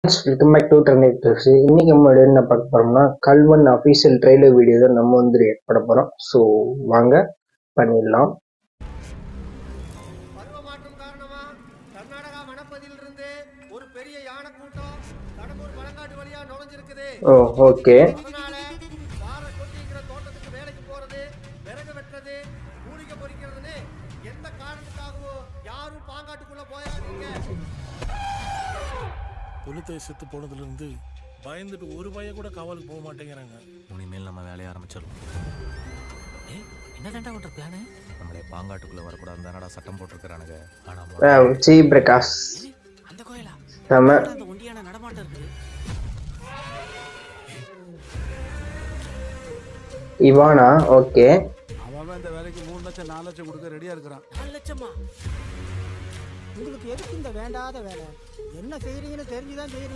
Welcome back to trend tips. இன்னைக்கு நம்ம என்ன பார்க்க போறோம்னா கல்வன் அஃபீஷியல் ட்ரெய்லர் வீடியோ தான் நம்ம வந்து ரியாக்ட் பண்ண போறோம். ஸோ வாங்க பண்ணிடலாம். பருவமாற்றம் காரணமா கர்நாடகா வனப்பகுதியிலிருந்து ஒரு பெரிய யானை கூட்டம் கடம்பூர் பழங்காட்டு வழியா நுழைஞ்சிருக்குது. ஓகே. அதனால வார கொட்டிங்கிற தோட்டத்துக்கு வேலைக்கு போறது, விறகு வெட்டுறது, மூலிகை பொறிக்கிறதுன்னு எந்த காரணத்துக்காகவும் யாரும் பாங்காட்டுக்குள்ள போயாதீங்க. புலித்தை செத்து போனதுலேருந்து பயந்துட்டு ஒரு பைய கூட காவலுக்கு போக மாட்டேங்கிறாங்க. இனிமேல் நம்ம வேலையை ஆரம்பிச்சிடலாம். என்னதான்டா உன்ற பிளானு? நம்மளே பாங்காட்டுக்குள்ள வரக்கூடாது தானடா சட்டம் போட்டிருக்கிறானுங்க. ஆனா ஜி பிரகாஷ் அந்த கோயிலா? நம்ம அந்த ஒண்டியான நடமாட்டம் இருக்குது. இவானா. ஓகே. அவன் இந்த வேலைக்கு 3 லட்சம் 4 லட்சம் கொடுக்க ரெடியா இருக்கிறான். 4 லட்சமா? உங்களுக்கு எதுக்கு இந்த வேண்டாத வேலை? என்ன செய்யறீங்கன்னு தெரிஞ்சுதான் செய்யறீங்க.